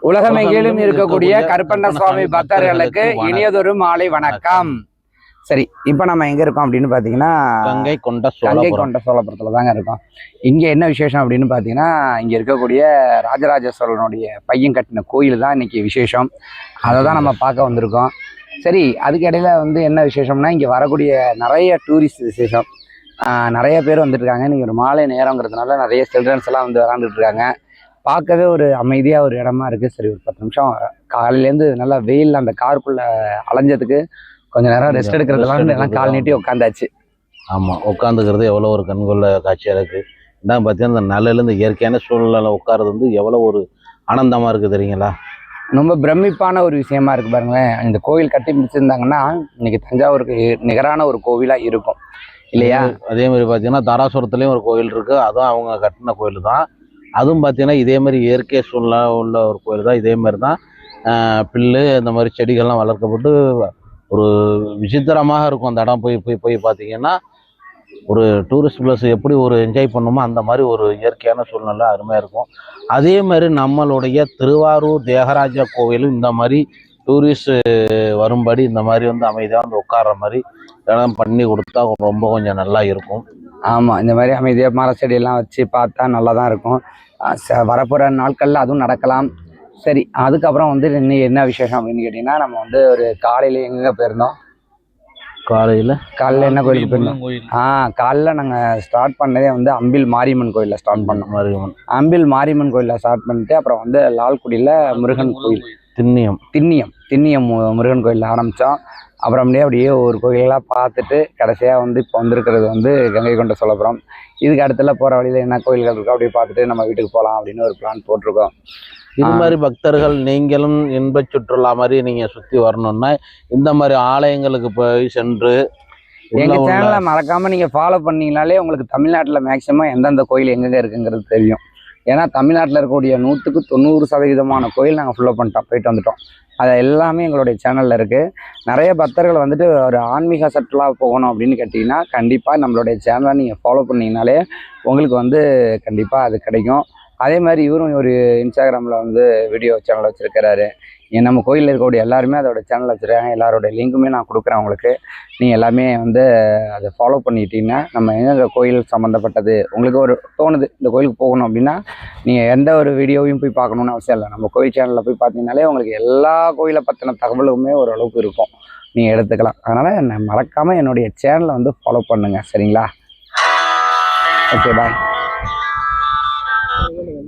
உலகமெங்கிலும் இருக்கக்கூடிய கருப்பண்ண சுவாமி பக்தர்களுக்கு இனியதொரு மாலை வணக்கம். சரி, இப்ப நம்ம எங்க இருக்கோம் அப்படின்னு பாத்தீங்கன்னா கங்கை கொண்ட சோழபுரத்துல தாங்க இருக்கோம். இங்க என்ன விசேஷம் அப்படின்னு பாத்தீங்கன்னா, இங்க இருக்கக்கூடிய ராஜராஜ சோழனுடைய பையன் கட்டின கோயில் தான் இன்னைக்கு விசேஷம். அதை தான் நம்ம பார்க்க வந்திருக்கோம். சரி, அதுக்கு இடையில என்ன விசேஷம்னா, இங்க வரக்கூடிய நிறைய டூரிஸ்ட் விசேஷம். நிறைய பேர் வந்துட்டு இருக்காங்க. இன்னைக்கு ஒரு மாலை நேரங்கிறதுனால நிறைய சில்ட்ரன்ஸ் எல்லாம் விளாண்டுட்டு இருக்காங்க. பார்க்கவே ஒரு அமைதியாக ஒரு இடமா இருக்குது. சரி, ஒரு 10 நிமிஷம் காலையிலேருந்து நல்லா வெயில் அந்த காருக்குள்ளே அலைஞ்சதுக்கு கொஞ்சம் நேரம் ரெஸ்ட் எடுக்கிறதுலாம் எல்லாம் கால் நீட்டி உட்காந்தாச்சு. ஆமாம், உட்காந்துக்கிறது எவ்வளோ ஒரு கண்கொள்ள காட்சியாக இருக்குது. இதான் பார்த்தீங்கன்னா இந்த நிலையிலேருந்து இயற்கையான சூழ்நிலை உட்காரது எவ்வளோ ஒரு ஆனந்தமாக இருக்குது தெரியுங்களா. ரொம்ப பிரமிப்பான ஒரு விஷயமா இருக்குது பாருங்களேன். இந்த கோவில் கட்டி முடிச்சிருந்தாங்கன்னா இன்னைக்கு தஞ்சாவூருக்கு நிகரான ஒரு கோவிலாக இருக்கும் இல்லையா. அதே மாதிரி பார்த்தீங்கன்னா தாராசுரத்துலேயும் ஒரு கோவில் இருக்குது. அதுவும் அவங்க கட்டின கோவில் தான். அதுவும் பார்த்தீங்கன்னா இதே மாதிரி இயற்கை சூழ்நிலை உள்ள ஒரு கோயில் தான். இதே மாதிரி தான் பில்லு இந்த மாதிரி செடிகள்லாம் வளர்க்கப்பட்டு ஒரு விசித்திரமாக இருக்கும் அந்த இடம். போய் பார்த்தீங்கன்னா ஒரு டூரிஸ்ட் ப்ளஸ் எப்படி ஒரு என்ஜாய் பண்ணுமோ அந்த மாதிரி ஒரு இயற்கையான சூழ்நிலை அருமையாக இருக்கும். அதே மாதிரி நம்மளுடைய திருவாரூர் தியாகராஜா கோவிலும் இந்த மாதிரி டூரிஸ்ட் வரும்படி இந்த மாதிரி அமைதியாக உட்கார்ற மாதிரி இடம் பண்ணி கொடுத்தா ரொம்ப கொஞ்சம் நல்லா இருக்கும். ஆமாம், இந்த மாதிரி அமைதியாக மர செடியெல்லாம் வச்சு பார்த்தா நல்லா தான் இருக்கும். வரப்போகிற நாட்களில் அதுவும் நடக்கலாம். சரி, அதுக்கப்புறம் இன்னைக்கு என்ன விசேஷம் அப்படின்னு கேட்டிங்கன்னா, நம்ம ஒரு காலையில் எங்கே போயிருந்தோம்? காலையில் என்ன கோயிலுக்கு போயிருந்தோம்? காலையில் நாங்கள் ஸ்டார்ட் பண்ணதே அம்பில் மாரியம்மன் கோயிலில் ஸ்டார்ட் பண்ணோம். அம்பில் மாரியம்மன் கோயிலில் ஸ்டார்ட் பண்ணிட்டு அப்புறம் லால்குடியில் முருகன் கோயில் திண்ணியம் முருகன் கோயிலில் ஆரம்பித்தோம். அப்படியே ஒரு கோயிலெல்லாம் பார்த்துட்டு கடைசியாக இப்போ வந்திருக்கிறது கங்கை கொண்ட சோழபுரம். இதுக்கு அடுத்துல போகிற வழியில் என்ன கோயில்கள் இருக்கோ அப்படியே பார்த்துட்டு நம்ம வீட்டுக்கு போகலாம் அப்படின்னு ஒரு பிளான் போட்டிருக்கோம். இது மாதிரி பக்தர்கள் நீங்களும் இன்ப சுற்றுலா மாதிரி நீங்கள் சுற்றி வரணும்னா இந்த மாதிரி ஆலயங்களுக்கு போய் சென்று எங்கள் சேனலை மறக்காமல் நீங்கள் ஃபாலோ பண்ணிங்கனாலே உங்களுக்கு தமிழ்நாட்டில் மேக்சிமம் எந்தெந்த கோயில் எங்கெங்கே இருக்குங்கிறது தெரியும். ஏன்னா தமிழ்நாட்டில் இருக்கக்கூடிய 100க்கு 90% கோயில் நாங்கள் ஃபுல்லோ பண்ணிட்டோம், போயிட்டு வந்துட்டோம். அது எல்லாமே எங்களுடைய சேனலில் இருக்குது. நிறைய பக்தர்கள் ஒரு ஆன்மீக சுற்றுலா போகணும் அப்படின்னு கேட்டிங்கன்னா கண்டிப்பாக நம்மளுடைய சேனலை நீங்கள் ஃபாலோ பண்ணிங்கனாலே உங்களுக்கு கண்டிப்பாக அது கிடைக்கும். அதே மாதிரி இவரும் ஒரு இன்ஸ்டாகிராமில் வீடியோ சேனல் வச்சுருக்கிறாரு. நம்ம கோயிலில் இருக்கக்கூடிய எல்லாருமே அதோட சேனல் வச்சுருக்காங்க. எல்லாரோட லிங்க்குமே நான் கொடுக்குறேன் உங்களுக்கு. நீங்கள் எல்லாமே அதை ஃபாலோ பண்ணிட்டீங்கன்னா நம்ம எங்கே கோயில் சம்மந்தப்பட்டது உங்களுக்கு ஒரு தோணுது இந்த கோயிலுக்கு போகணும் அப்படின்னா நீங்கள் எந்த ஒரு வீடியோவையும் போய் பார்க்கணுன்னு அவசியம் இல்லை. நம்ம கோயில் சேனலில் போய் பார்த்தீங்கனாலே உங்களுக்கு எல்லா கோயிலை பற்றின தகவலுமே ஓரளவுக்கு இருக்கும், நீங்கள் எடுத்துக்கலாம். அதனால் மறக்காமல் என்னுடைய சேனலை ஃபாலோ பண்ணுங்கள். சரிங்களா? ஓகே, பாய்.